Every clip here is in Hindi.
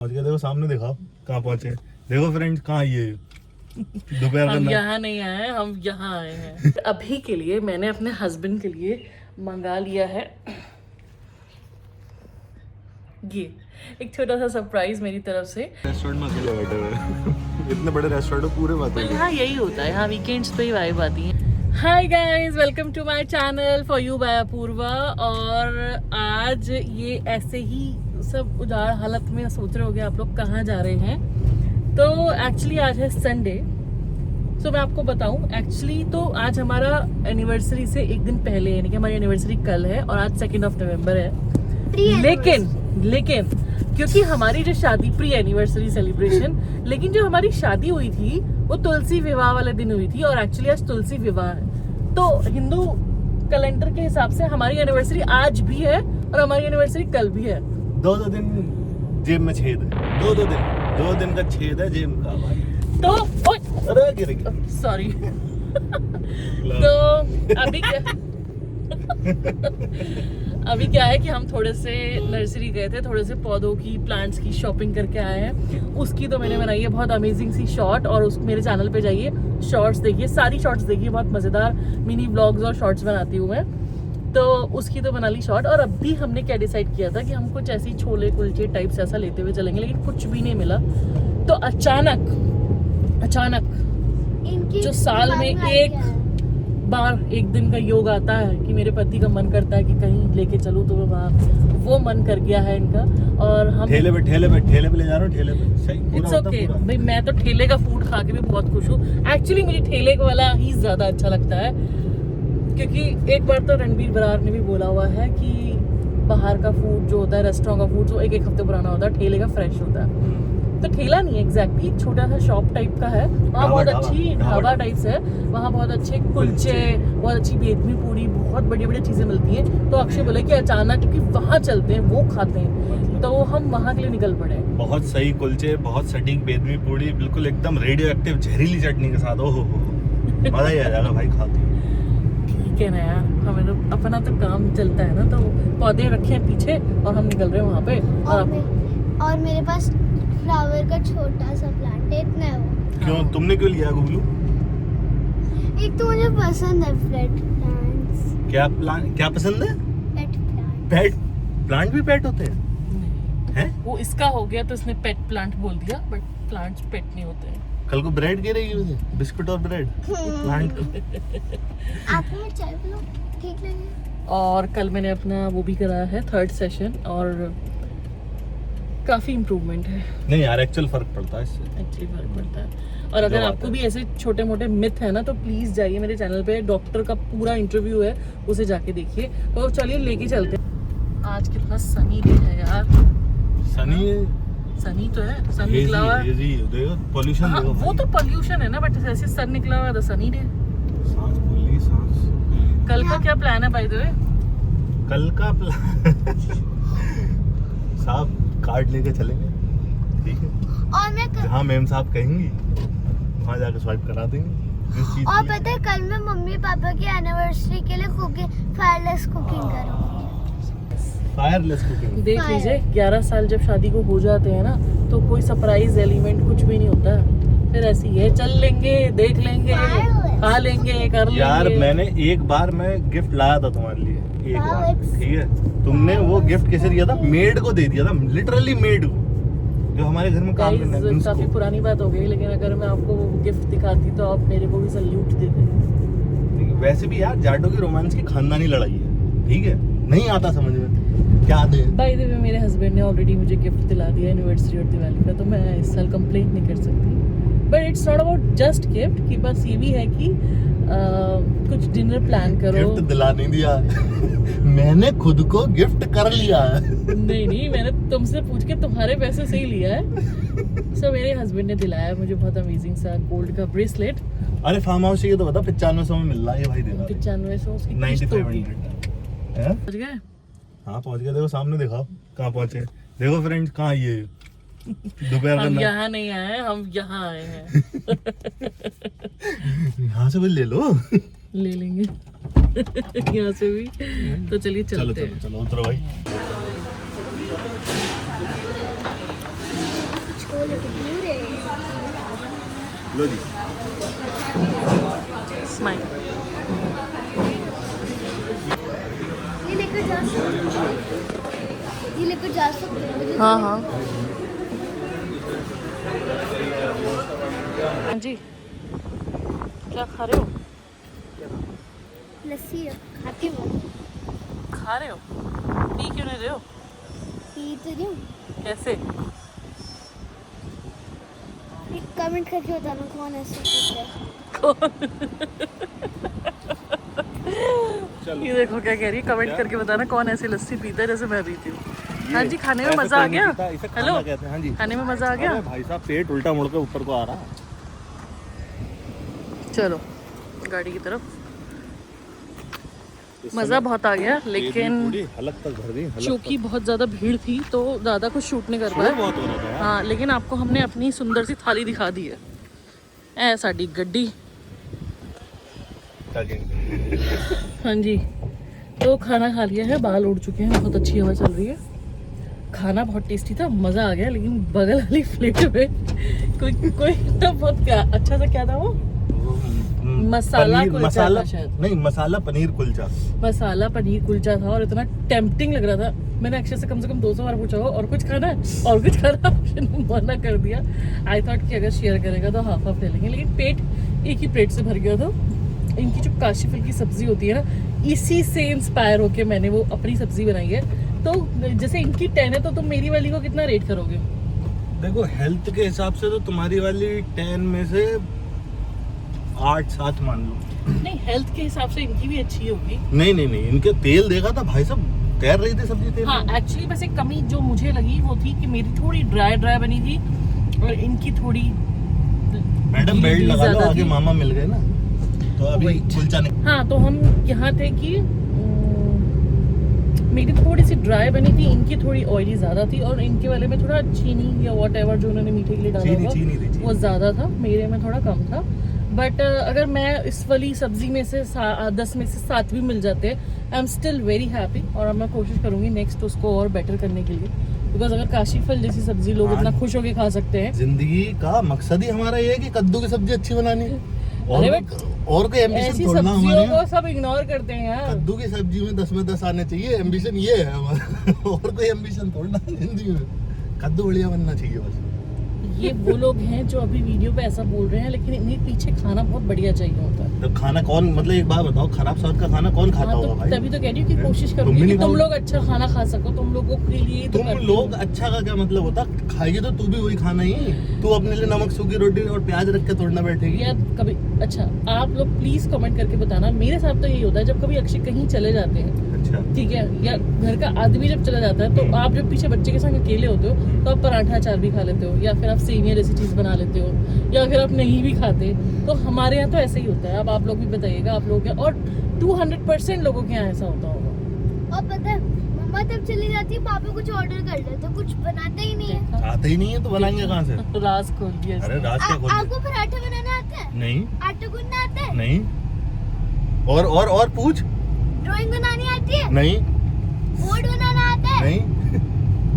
पहुंच गए। देखो सामने दिखाओ कहाँ पहुंचे। देखो फ्रेंड्स कहाँ ये दोपहर हम यहाँ नहीं आए, हम यहाँ आए हैं। अभी के लिए मैंने अपने हस्बैंड के लिए मंगा लिया है ये एक छोटा सा सरप्राइज मेरी तरफ से। रेस्टोरेंट में अकेले बैठे हुए इतने बड़े रेस्टोरेंट में पूरे बातें। यहाँ यही होता है, यहाँ वीकेंड्स पे ही वाइब आती है। Hi guys, welcome to my channel for you by Apoorva. और आज ये ऐसे ही सब उदार हालत में सोच रहे होगे आप लोग कहाँ जा रहे हैं। तो एक्चुअली आज है संडे। तो मैं आपको बताऊं, एक्चुअली तो आज हमारा एनिवर्सरी से एक दिन पहले, यानी कि हमारी एनिवर्सरी कल है और आज 2 नवंबर है। लेकिन क्योंकि हमारी जो शादी प्री एनिवर्सरी सेलिब्रेशन, लेकिन जो हमारी शादी हुई थी वो तुलसी विवाह वाले दिन हुई थी और एक्चुअली आज तुलसी विवाह है। तो हिंदू कैलेंडर के हिसाब से हमारी एनिवर्सरी आज भी है और हमारी एनिवर्सरी कल भी है। दो दिन जेब में छेद है, दो दिन का छेद है जेब का भाई। तो अरे गिर गया, सॉरी। तो अभी क्या है कि हम थोड़े से नर्सरी गए थे, थोड़े से पौधों की, प्लांट्स की शॉपिंग करके आए हैं। उसकी तो मैंने बनाई है बहुत अमेजिंग सी शॉर्ट, और उस मेरे चैनल पे जाइए, शॉर्ट्स देखिए, सारी शॉर्ट्स देखिए, बहुत मजेदार मिनी ब्लॉग्स और शॉर्ट्स बनाती हूँ मैं। तो उसकी तो बना ली शॉर्ट। और अभी हमने क्या डिसाइड किया था कि हम कुछ ऐसी छोले कुलचे टाइप्स ऐसा लेते हुए चलेंगे, लेकिन कुछ भी नहीं मिला। तो अचानक जो साल में एक बार एक दिन का योग आता है कि मेरे पति का मन करता है कि कहीं लेके चलूं, तो वो मन कर गया है इनका। और हम ठेले पे ले जा रहे हो, ठेले पे सही। इट्स ओके भाई, मैं तो ठेले का फूड खा के भी बहुत खुश हूँ। एक्चुअली मुझे ठेले वाला ही ज्यादा अच्छा लगता है, क्योंकि एक बार तो रणबीर बरार ने भी बोला हुआ है कि बाहर का फूड जो होता है, रेस्टोरेंट का फूड, जो एक हफ्ते पुराना होता है, ठेले का फ्रेश होता है। तो ठेला नहीं है एग्जैक्टली, छोटा सा शॉप टाइप का है वहाँ, बहुत अच्छी ढाबा टाइप से है वहाँ, बहुत अच्छे कुलचे, बहुत अच्छी बेदमी पूरी, बहुत बढ़िया बढ़िया चीजें मिलती हैं। तो अक्षय बोले कि अचानक क्योंकि वहाँ चलते हैं, वो खाते हैं, तो हम वहाँ के लिए निकल पड़े। बहुत सही कुलचे, बहुत सटीक बेदमी पूरी, बिल्कुल एकदम रेडियो एक्टिव जहरीली चटनी के साथ। ओहो मजा ही आ जाएगा भाई खा के। ठीक है ना यार, हमें तो अपना तो काम चलता है ना। तो पौधे रखे हैं पीछे और हम निकल रहे हैं वहाँ पे। और मेरे पास फ्लावर का छोटा सा प्लांट है, इतना है वो। क्यों, तुमने क्यों लिया गुगलू? एक तो मुझे पसंद है पेट प्लांट्स। क्या पसंद है? पेट प्लांट भी पेट होते हैं? वो इसका हो गया तो इसने पेट प्लांट बोल दिया, बट प्लांट्स पेट नहीं होते हैं। कल को ब्रेड गिरेगी मुझे, बिस्कुट और ब्रेड प्लांट को। आपको चाय पिलो, ठीक लगे। और कल मैंने अपना वो भी कराया है 3rd सेशन, और काफी इम्प्रूवमेंट है। नहीं यार, एक्चुअल फर्क पड़ता है इससे, एक्चुअली फर्क पड़ता है। और अगर आपको भी ऐसे छोटे मोटे मिथ है ना, तो प्लीज जाइए मेरे चैनल पे, डॉक्टर का पूरा इंटरव्यू है, उसे जाके देखिए। तो चलिए लेके चलते हैं। आज कितना सनी डे है यार। सनी तो है, सन निकला हुआ है। देखो पोल्यूशन, हाँ, देखो वो तो पोल्यूशन है ना, बट ऐसे सन निकला हुआ है तो सनी डे। सांस फूली, सांस। कल का क्या प्लान है बाय द वे? कल का प्लान साहब कार्ड लेके चलेंगे, ठीक है, और मैं जहाँ मेम साहब कहेंगी वहाँ जाके स्वाइप करा देंगे। और पता है, कल मैं मम्मी पापा की एनिवर्सरी के लिए फायरलेस कुकिंग करूँगी। फायरलेस कुकिंग देख लीजिए, 11 साल जब शादी को हो जाते हैं ना, तो कोई सरप्राइज एलिमेंट कुछ भी नहीं होता है। फिर ऐसी है, चल लेंगे, देख लेंगे, खा लेंगे, कर लेंगे। यार मैंने एक बार मैं गिफ्ट लाया था तुम्हारे लिए, एक बार, ठीक है, तुमने वो गिफ्ट कैसे दिया था? मेड को दे दिया था, लिटरली मेड को, जो हमारे घर में काम करना है। काफी पुरानी बात हो गई, लेकिन अगर मैं आपको वो गिफ्ट दिखाती तो आप मेरे को भी सल्यूट देते। वैसे भी यार जाटों की रोमांस की खानदानी लड़ाई है, ठीक है, नहीं आता समझ में क्या दे। बाय द वे, मेरे हस्बैंड ने ऑलरेडी मुझे गिफ्ट दिला दिया एनिवर्सरी और दिवाली का, तो मैं इस साल कंप्लेंट नहीं कर सकती। But it's not about just gift, कि बस ये भी है कि कुछ डिनर प्लान करो। गिफ्ट दिला नहीं दिया मैंने खुद को गिफ्ट कर लिया नहीं, मैंने तुमसे पूछ के तुम्हारे पैसे से ही लिया है। सो मेरे हस्बैंड ने दिलाया मुझे बहुत अमेजिंग सा गोल्ड का ब्रेसलेट। अरे फार्म हाउस चाहिए तो बता, 9500 में मिल रहा है भाई, देना 9500 उसकी 9500 पहुंच गए। हाँ पहुंच गए। देखो सामने दिखाओ कहाँ पहुंचे। देखो फ्रेंड्स कहाँ ये दोपहर हम यहाँ नहीं आए, हम यहाँ आए हैं। यहाँ से भी ले लो, ले लेंगे यहाँ से भी। तो चलिए चलते हैं। चलो उतरो भाई। लो जी। स्माइल। ये लेकर जा सकते हो? ये लेकर जा सकते हो? हाँ हाँ हाँ जी, क्या खा रहे हो? लस्सी खाती हूँ। खा रहे हो? पी क्यों नहीं रहे हो? पी तो रही हूँ। कैसे? एक कमेंट करके बताना कौन ऐसे पीता है। चलो। ये देखो क्या कह रही है, कमेंट क्या? करके बताना कौन ऐसी लस्सी पीता है जैसे मैं पीती हूँ। हाँ जी, खाने में ऐसे मजा आ कोई नहीं गया? पीता, इसे खाना हेलो, कहते हैं। हाँ जी, खाने में मजा आ गया? अरे भाई साहब पेट उल्टा मुड़ के ऊपर को आ रहा। चलो गाड़ी की तरफ। इस मज़ा समय बहुत आ गया, पेट भी लेकिन पूरी हलक तक भर दी, हलक चूंकि तक। बहुत ज़्यादा भीड़ थी तो ज़्यादा कुछ शूट नहीं कर शोर पाया। बहुत हो रहा था यार। हाँ, लेकिन आपको हमने अपनी सुंदर सी थाली दिखा दी है। ऐ साड़ी गड्डी। हाँ जी, तो खाना खा लिया है, बाल उड़ चुके हैं, बहुत अच्छी हवा चल रही है। खाना बहुत टेस्टी था, मज़ा आ गया, लेकिन बगल वाली प्लेट में कोई तो बहुत क्या अच्छा सा क्या था वो, मसाला पनीर, कुलचा मसाला था शायद। नहीं, मसाला पनीर कुलचा। मसाला पनीर कुलचा था और इतना टेम्पटिंग लग रहा था। मैंने अक्षय से कम 200 बार पूछा हो और कुछ खाना है, और कुछ खाना, मना कर दिया। आई थॉट कि अगर शेयर करेगा तो हाफ हाफ ले लेंगे, लेकिन पेट एक ही प्लेट से भर गया था। इनकी जो काशी फल की सब्जी होती है ना, इसी से इंस्पायर होके मैंने वो अपनी सब्जी बनाई है। तो जैसे इनकी 10 है तो तुम मेरी वाली को कितना रेट करोगे? देखो हेल्थ के हिसाब से तो तुम्हारी वाली 10 में से 8-7 मान लो। नहीं, हेल्थ के हिसाब से इनकी भी अच्छी होगी। नहीं नहीं नहीं, इनके तेल देखा था भाई साहब, तैर रही थी सब्जी तेल हाँ, में। एक्चुअली बस एक कमी जो मुझे लगी वो थी कि मेरी थोड़ी ड्राई बनी थी और इनकी थोड़ी मैडम बेल्ट लगा लो, ज्यादा आगे थी। मामा मिल गए ना, तो अभी Wait. कुलचा नहीं। हाँ, तो हम यहाँ थे कि मेरी थोड़ी सी ड्राई बनी थी, इनकी थोड़ी ऑयली ज़्यादा थी, और इनके वाले में थोड़ा चीनी या वॉट जो उन्होंने मीठे के लिए डाला चीनी होगा थी। वो ज़्यादा था, मेरे में थोड़ा कम था। बट अगर मैं इस वाली सब्जी में से 10 में से 7 भी मिल जाते, I am still very happy. और अब मैं कोशिश करूँगी नेक्स्ट उसको और बेटर करने के लिए, बिकॉज अगर काशी फल जैसी सब्जी लोग इतना खुश होकर खा सकते हैं। जिंदगी का मकसद ही हमारा ये है कि कद्दू की सब्जी अच्छी बनानी है। और कोई एम्बिशन ऐसी थोड़ा ना सब्जियों हमारे को यहाँ। सब इग्नोर करते हैं यार। कद्दू की सब्जी में 10 में 10 आने चाहिए, एम्बिशन ये है हमारा। और कोई एम्बिशन थोड़ा ना है जिंदगी में, कद्दू बढ़िया बनना चाहिए बस। ये वो लोग हैं जो अभी वीडियो पे ऐसा बोल रहे हैं, लेकिन इन्हें पीछे खाना बहुत बढ़िया चाहिए होता है। तो खाना कौन, मतलब एक बात बताओ, खराब स्वाद का खाना कौन खाता हाँ, होगा तो भाई? तभी तो कह रही हूँ कि कोशिश तुम करूंगी भी कि नहीं तुम खाओ। लोग अच्छा खाना खा सको, तुम लोगों के लिए तो तुम करती लोग हूँ। अच्छा का क्या मतलब होता? खाएगी तो तू भी वही खाना ही, तू अपने लिए नमक सूखी रोटी और प्याज रख के तोड़ना बैठेगी। या कभी अच्छा, आप लोग प्लीज कमेंट करके बताना। मेरे साथ तो यही होता है, जब कभी अक्षय कहीं चले जाते हैं, अच्छा, ठीक है, या घर का आदमी जब चला जाता है, तो आप जब पीछे बच्चे के संग अकेले होते हो तो आप पराठा अचार भी खा लेते हो, या फिर आप सेवियां जैसी चीज बना लेते हो, या फिर आप नहीं भी खाते। तो हमारे यहाँ तो ऐसे ही होता है। अब आप लोग भी बताइएगा आप लोग क्या, और 200% लोगों के यहाँ ऐसा होता होगा। और पता है मम्मा तब चली जाती है, पापा कुछ ऑर्डर कर लेते तो कुछ बनाते ही नहीं है। आते ही नहीं है तो बनाएंगे कहाँ से? राज खोल दिया अरे इसने। राज क्या खोल आपको पराठा बनाना आता है? नहीं आटा गूंदना आता है? नहीं। और पूछ। ड्राइंग बनानी आती है? नहीं बोर्ड बनाना आता है? नहीं।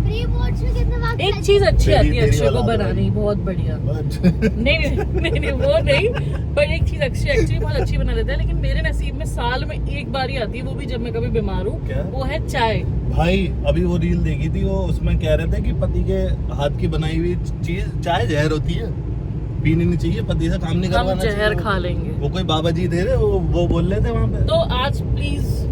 प्री बोर्ड्स में कितने मार्क्स? एक चीज अच्छी तेरी- आती है तेरी अक्षय को औलाद है बनानी, भाई। बहुत बढ़िया। अच्छा। नहीं, वो नहीं, पर एक चीज अक्षय एक्चुअली बहुत अच्छी बना लेता है, लेकिन मेरे नसीब में साल में एक बार ही आती है, वो भी जब मैं कभी बीमार हूँ। क्या? वो है चाय। भाई अभी वो रील देखी थी, वो उसमें कह रहे थे कि पति के हाथ की बनाई हुई चीज चाय जहर होती है, पीनी नहीं चाहिए, पति से काम नहीं हम करवाना चाहिए। जहर खा लेंगे। वो कोई बाबा जी थे रे, वो बोल रहे थे वहाँ पे। तो आज प्लीज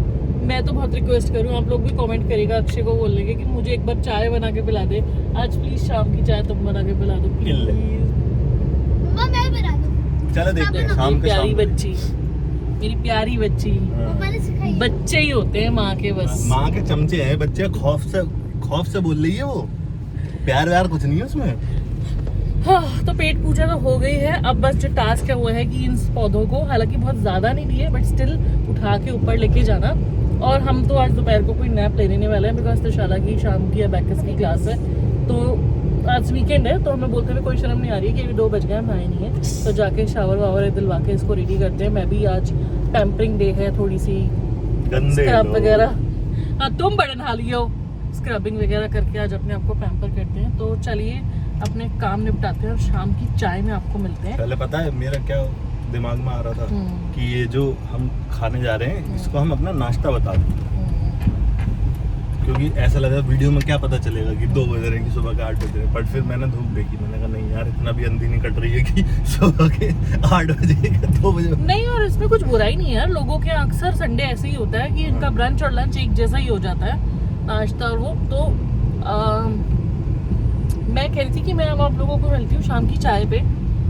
मैं तो बहुत रिक्वेस्ट करूँ, आप लोग भी कमेंट करिएगा अक्षय को बोलने के कि मुझे एक बार चाय बना के पिला दे। आज प्लीज शाम की चाय तुम बना के पिला दो प्लीज। मम्मा मैं बना दूँ। चलो देखते हैं शाम मेरी के प्यारी शाम। बच्ची, मेरी प्यारी बच्ची। मम्मा ने सिखाई है। बच्चे ही होते हैं माँ के बस। माँ के चमचे हैं बच्चे, खौफ से बोल रही है वो, प्यार व्यार कुछ नहीं है उसमें। हाँ, तो पेट पूजा तो हो गई है। अब बस जो टास्क है वो है कि इन पौधों को, हालांकि बहुत ज्यादा नहीं लिए, बट स्टिल उठा के ऊपर लेके जाना। और हम तो आज दोपहर को कोई नैप ले लेने वाले हैं, बिकॉज तशाला की शाम की अबैकस की क्लास है, तो आज वीकेंड है, तो हमें बोलते हुए कोई शर्म नहीं आ रही है कि अभी 2 बज गए हम आए नहीं है। तो जाके शावर वावर दिलवा के इसको रेडी करते हैं। मैं भी आज पैम्परिंग डे है, थोड़ी सी गंदे स्क्रब लोग। वगैरह। हाँ, तुम बड़े नहा लियो, स्क्रबिंग वगैरह करके आज अपने आप को पैम्पर करते हैं। तो चलिए अपने काम निपटाते हैं और शाम की चाय में आपको मिलते हैं। पहले पता है मेरा क्या दिमाग में आ रहा था कि ये जो हम खाने जा रहे हैं इसको हम अपना नाश्ता बता दें, क्योंकि ऐसा लगा वीडियो में क्या पता चलेगा कि 2 बज रहे हैं कि सुबह के 8 बज रहे हैं। बट फिर मैंने धूप देखी, मैंने कहा नहीं यार इतना भी अंधी नहीं कट रही है कि सुबह के 8 बजे 2 बजे नहीं। और इसमें कुछ बुराई नहीं है यार, लोगों के अक्सर संडे ऐसे ही होता है कि इनका ब्रंच और लंच एक जैसा ही हो जाता है, नाश्ता और वो। तो मैं कह रही थी कि मैं अब आप लोगों को मिलती हूँ शाम की चाय पे,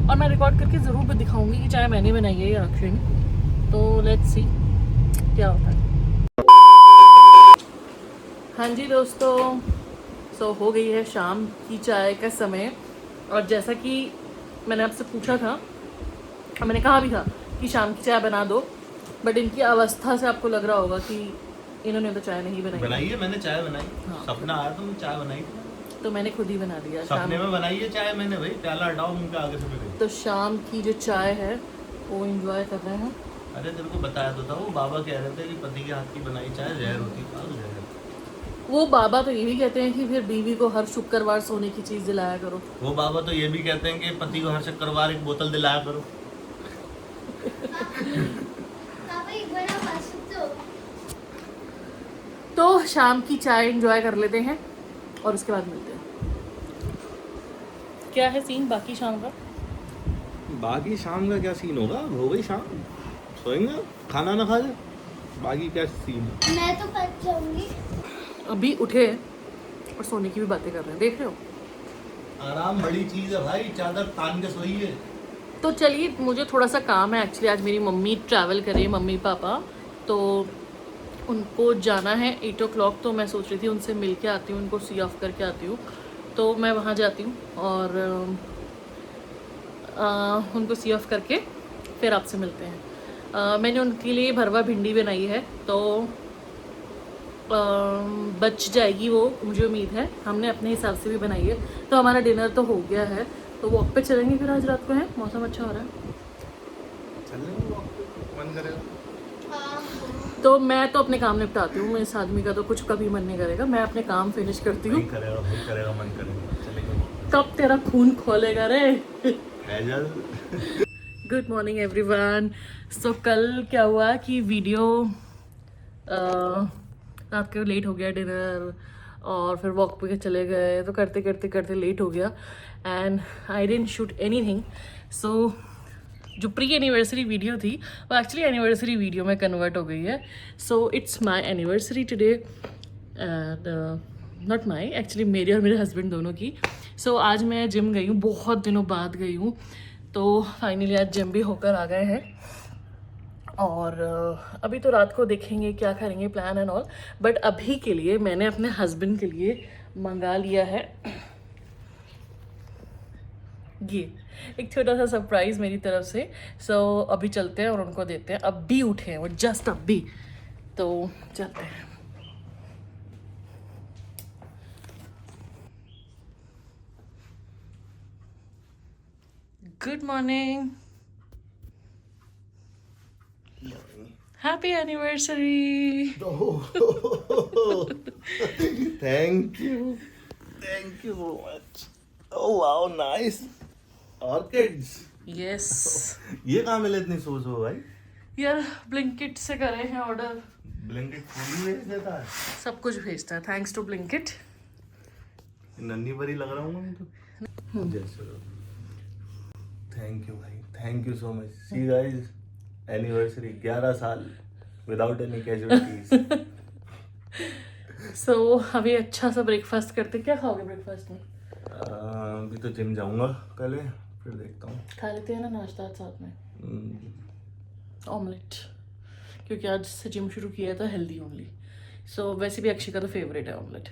और मैं रिकॉर्ड करके ज़रूर भी दिखाऊंगी कि चाय मैंने बनाई है या अक्षय ने। तो लेट्स सी क्या होता है। हाँ जी दोस्तों, सो हो गई है शाम की चाय का समय। और जैसा कि मैंने आपसे पूछा था और मैंने कहा भी था कि शाम की चाय बना दो, बट इनकी अवस्था से आपको लग रहा होगा कि इन्होंने तो चाय नहीं बनाई है। मैंने चाय बनाई। हाँ। सपना आया तो मैं चाय बनाई, तो मैंने खुद ही बना दिया। सपने में बनाई है चाय मैंने, भाई प्याला हटाओ मुझे आगे से मेरे। तो शाम की जो चाय है वो एंजॉय कर रहे हैं। अरे तेरे को बताया तो था, वो बाबा कह रहे थे कि पति के हाथ की बनाई चाय जहर होती है। वो बाबा तो ये भी कहते हैं कि फिर बीवी को हर शुक्रवार सोने की चीज दिलाया करो। वो बाबा तो ये भी कहते हैं कि पति को हर शुक्रवार एक बोतल दिलाया करो। तो शाम की चाय एंजॉय कर लेते हैं और उसके बाद मिलते हैं। क्या है सीन बाकी शाम का? बाकी शाम का क्या सीन होगा, हो गई शाम, सोएंगे, खाना ना खा ले, बाकी क्या सीन है। मैं तो पक जाऊंगी। अभी उठे और सोने की भी बातें कर रहे हैं, देख रहे हो। आराम बड़ी चीज है भाई, चादर तान के सोइए। तो चलिए, मुझे थोड़ा सा काम है एक्चुअली। आज मेरी मम्मी ट्रैवल करे, मम्मी पापा, तो उनको जाना है 8 o'clock। तो मैं सोच रही थी उनसे मिल के आती हूँ, उनको सी ऑफ करके आती हूँ। तो मैं वहाँ जाती हूँ और उनको सी ऑफ करके फिर आपसे मिलते हैं। मैंने उनके लिए भरवा भिंडी बनाई है, तो बच जाएगी वो, मुझे उम्मीद है। हमने अपने हिसाब से भी बनाई है, तो हमारा डिनर तो हो गया है। तो वॉक पे चलेंगे फिर आज रात को, है मौसम अच्छा हो रहा है, चलेंगे वॉक पे, मन करेगा। तो मैं तो अपने काम निपटाती हूँ। इस आदमी का तो कुछ कभी मन नहीं करेगा। मैं अपने काम फिनिश करती हूँ। करेगा मन करेगा, चलेंगे। कब तेरा खून खोलेगा रे। Hazel. Good morning everyone. So कल क्या हुआ कि वीडियो रात को लेट हो गया डिनर, और फिर वॉक पे चले गए, तो करते करते करते लेट हो गया and I didn't shoot anything. So जो प्री एनिवर्सरी वीडियो थी वो एक्चुअली एनिवर्सरी वीडियो में कन्वर्ट हो गई है। So it's my anniversary today and not my, actually मेरी और मेरे हस्बैंड दोनों की। सो आज मैं जिम गई हूँ, बहुत दिनों बाद गई हूँ। तो फाइनली आज जिम भी होकर आ गए हैं, और अभी तो रात को देखेंगे क्या करेंगे, प्लान एंड ऑल। बट अभी के लिए मैंने अपने हस्बैंड के लिए मंगा लिया है ये एक छोटा सा सरप्राइज मेरी तरफ से। सो अभी चलते हैं और उनको देते हैं। अभी उठे हैं वो, जस्ट अभी, तो चलते हैं। Good morning, happy anniversary. Thank you so much. Oh wow, nice orchids. Yes, ये कहाँ मिले इतनी सोच हो भाई? यार ब्लिंकिट से करे हैं ऑर्डर। ब्लिंकिट फूल भेज देता है, सब कुछ भेजता है, थैंक्स टू ब्लिंकिट। नन्ही बड़ी लग रहा हूँ मैं तो। जैसे थैंक यू भाई, thank you so much. See guys, anniversary 11 साल विदाउट एनी कैजुअलिटीज। सो अभी अच्छा सा ब्रेकफास्ट करते। क्या खाओगे ब्रेकफास्ट में? अभी तो जिम जाऊंगा पहले, फिर देखता हूँ। खा लेते हैं ना नाश्ता आज साथ में, ऑमलेट, क्योंकि आज से जिम शुरू किया है तो हेल्दी ओनली। सो वैसे भी अक्षय का तो फेवरेट है ऑमलेट,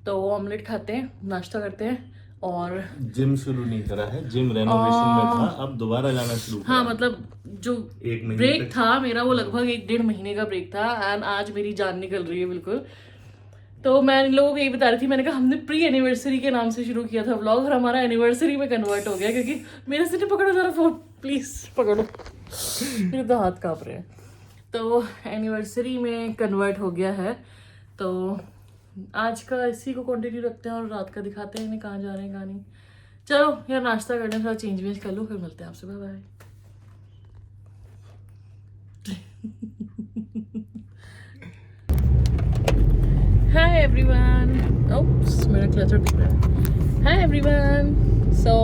तो ऑमलेट खाते हैं, नाश्ता करते हैं। और जिम शुरू नहीं करा है, जिम रेनोवेशन में था, अब दोबारा जाना शुरू करा। हाँ, मतलब जो एक महीने ब्रेक था मेरा वो लगभग 1-1.5 महीने का ब्रेक था, एंड आज मेरी जान निकल रही है बिल्कुल। तो मैं इन लोगों को यही बता रही थी, मैंने कहा हमने प्री एनिवर्सरी के नाम से शुरू किया था व्लॉग और हमारा एनिवर्सरी में कन्वर्ट हो गया, क्योंकि मेरे से नहीं पकड़ो जरा फोन, प्लीज पकड़ो, मेरे तो हाथ कांप रहे हैं। तो एनिवर्सरी में कन्वर्ट हो गया है, तो आज का इसी को कंटिन्यू रखते हैं और रात का दिखाते हैं इन्हें कहाँ जा रहे हैं कहाँ नहीं। चलो यार नाश्ता करने थोड़ा चेंज वेंज कर लो, फिर मिलते हैं आपसे। Bye bye. Hi everyone, oops मेरा क्लचर दिख रहा है। Hi everyone, so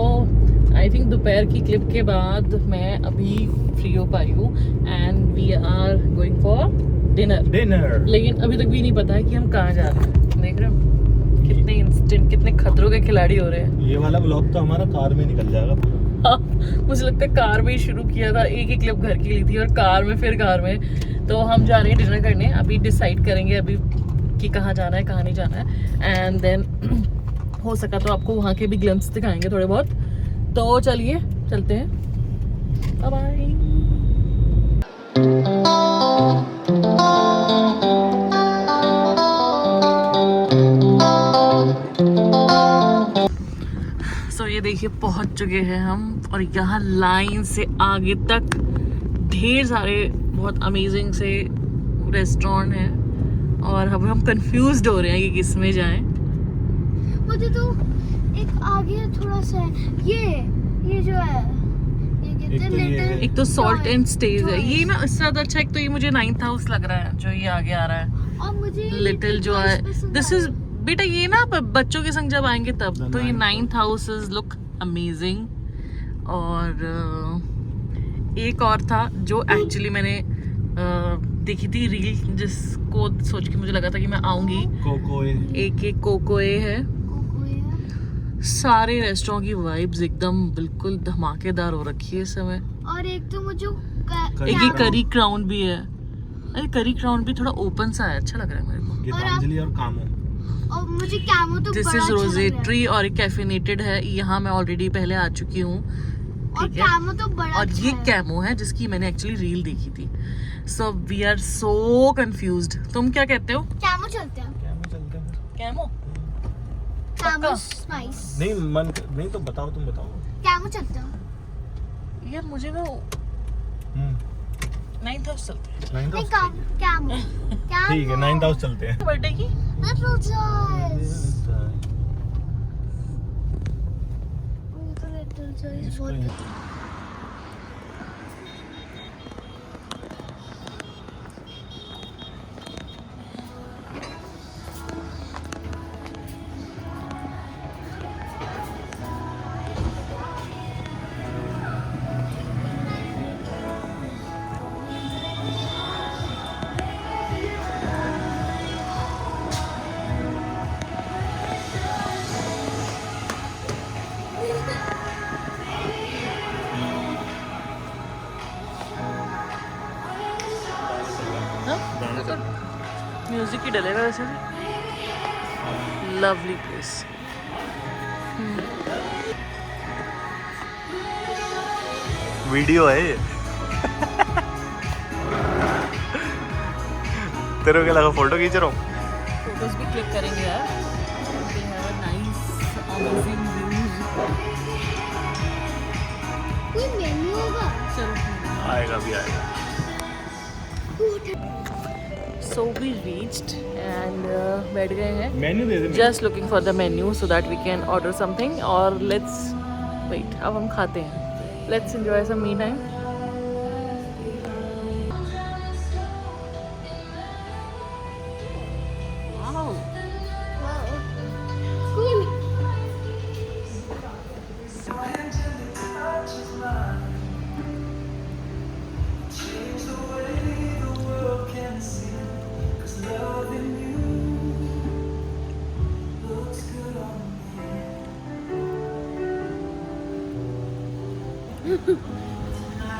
I think दोपहर की क्लिप के बाद मैं अभी फ्री हो पाई हूँ and we are going for dinner. लेकिन अभी तक भी नहीं पता है कि हम कहाँ जा रहे हैं। देख रहे हो कितने इंस्टेंट, कितने खतरों के खिलाड़ी हो रहे हैं। ये वाला ब्लॉग तो हमारा कार में निकल जाएगा। हाँ, मुझे लगता है कार में ही शुरू किया था, एक ही क्लिप घर की ली थी और कार में फिर कार में। तो हम जा रहे हैं डिनर करने, अभी डिसाइड करेंगे अभी कि कहाँ जाना है कहाँ नहीं जाना है, एंड देन हो सका तो आपको वहाँ के भी ग्लिम्स दिखाएंगे थोड़े बहुत। तो चलिए चलते हैं, बाय बाय। ये देखिए पहुंच चुके हैं हम, और यहाँ लाइन से आगे तक ढेर सारे बहुत अमेजिंग से रेस्टोरेंट हैं और अब हम कंफ्यूज्ड हो रहे हैं कि किस में जाएं। मुझे तो एक आगे थोड़ा सा ये जो है एक तो सॉल्ट एंड स्टेज है ये ना, इससे ज्यादा अच्छा एक तो ये मुझे 9th हाउस लग रहा है जो ये आगे आ रहा है, और मुझे लिटिल जो है दिस इज बेटा ये ना बच्चों के संग जब आएंगे तब तो ये 9th हाउस लुक अमेजिंग। और एक और था जो एक्चुअली मैंने देखी थी रील, जिसको सोच के मुझे लगा था कि मैं आऊंगी। एक कोकोए है। सारे रेस्टोरेंट की वाइब्स एकदम बिल्कुल धमाकेदार हो रखी है इस समय। और एक तो मुझे एक ही करी क्राउन भी है। अरे करी क्राउन भी थोड़ा ओपन सा है, अच्छा लग रहा है मेरे को। गीतांजलि और कामो, और मुझे कैमो तो दिस इज रोजेट्री और एक कैफेनेटेड है, यहाँ मैं ऑलरेडी पहले आ चुकी हूँ। और कैमो तो बड़ा और ये कैमो है जिसकी मैंने एक्चुअली रील देखी थी। So we are so confused. तुम क्या कहते हो? कैमो चलते हैं। कैमो कैमो स्पाइस नहीं मन नहीं तो बताओ, तुम बताओ। कैमो चलते हैं यार, मुझे ना 9th हाउस चलते हैं। नहीं कैमो ठीक है 9th हाउस चलते हैं। बर्थडे की म्यूजिक ही डलेगा वैसे भी। Lovely place. वीडियो है ये। तेरे को क्या लगा फोटो खींच रहा हूँ? फोटोज भी क्लिक करेंगे यार। They have a nice amazing views। कोई मेन्यू होगा? चलो आएगा भी आएगा। So we reached and बैठ गए हैं। Menu they they. Just looking for the menu so that we can order something और let's wait। अब हम खाते हैं। Let's enjoy some me time। Wow। Cool।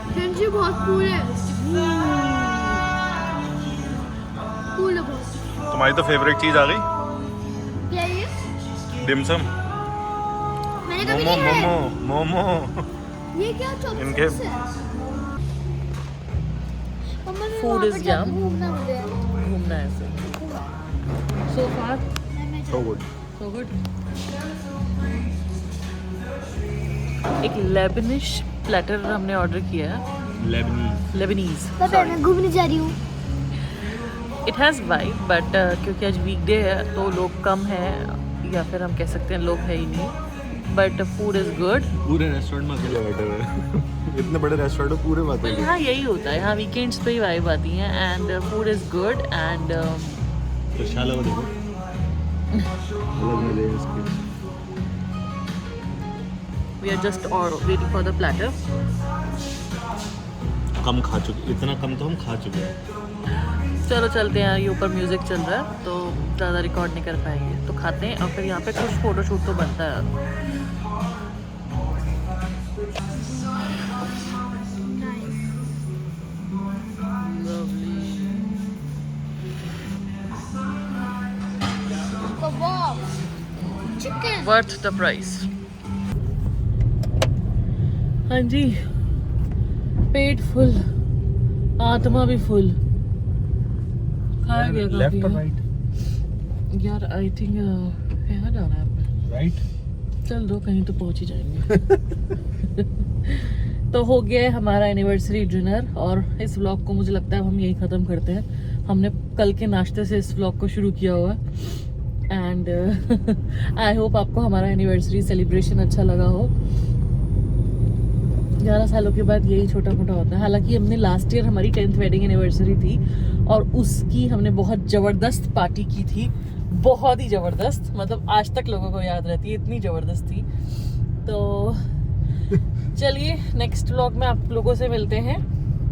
Friendship बहुत कूल है। कूल है बहुत। तुम्हारी तो फेवरेट चीज आ गई, क्या ये? डिमसम। मैंने कभी मोमो नहीं खाया। मोमो मोमो। ये क्या इनके- चॉपस्टिक्स है? मम्मा ने Food वहाँ is पर जाके yum। घूमना मुझे। घूमना है ऐसे। So far So good। so good। एक लेबनिश प्लेटर हमने ऑर्डर किया है। लेबनीज पता है मैं घूमने जा रही हूँ। इट हैज़ वाइब बट क्योंकि आज वीकडे है तो लोग कम हैं, या फिर हम कह सकते हैं लोग है ही नहीं। But food is good. पूरे रेस्टोरेंट में अकेले बैठे हुए हैं। इतने बड़े रेस्टोरेंट में पूरे बातें हैं। यहाँ यही होता है, यहाँ वीकेंड्स पे ही वाइब आती है and food is good and तो शाला को देखो अलग मजे हैं इसके। वी आर जस्ट और वेटिंग फॉर द प्लेटर। कम खा चुके, इतना कम तो हम खा चुके हैं। चलो चलते हैं, ये ऊपर म्यूजिक चल रहा है तो ज़्यादा रिकॉर्ड नहीं कर पाएंगे, तो खाते हैं और फिर यहाँ पे कुछ फोटो शूट तो बनता है। Kebab. Chicken. Worth the price. हाँ जी, पेट फुल, आत्मा भी फुल। खाया गया काफी लेफ्ट और है। राइट? यार आई थिंक यहाँ जाना है हमें। राइट। चल दो, कहीं तो पहुंच ही जाएंगे। तो हो गया है हमारा एनिवर्सरी डिनर और इस व्लॉग को मुझे लगता है अब हम यही ख़त्म करते हैं। हमने कल के नाश्ते से इस व्लॉग को शुरू किया हुआ है एंड आई होप आपको हमारा एनिवर्सरी सेलिब्रेशन अच्छा लगा हो। 11 सालों के बाद यही छोटा मोटा होता है। हालांकि हमने लास्ट ईयर हमारी 10th वेडिंग एनिवर्सरी थी और उसकी हमने बहुत ज़बरदस्त पार्टी की थी, बहुत ही ज़बरदस्त, मतलब आज तक लोगों को याद रहती है, इतनी ज़बरदस्त थी। तो चलिए नेक्स्ट व्लॉग में आप लोगों से मिलते हैं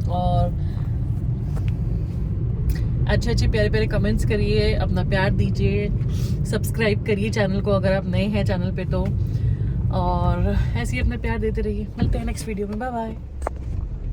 और अच्छे अच्छे प्यारे प्यारे कमेंट्स करिए, अपना प्यार दीजिए, सब्सक्राइब करिए चैनल को अगर आप नए हैं चैनल पे तो, और ऐसे ही अपना प्यार देते रहिए। मिलते हैं नेक्स्ट वीडियो में, बाय बाय।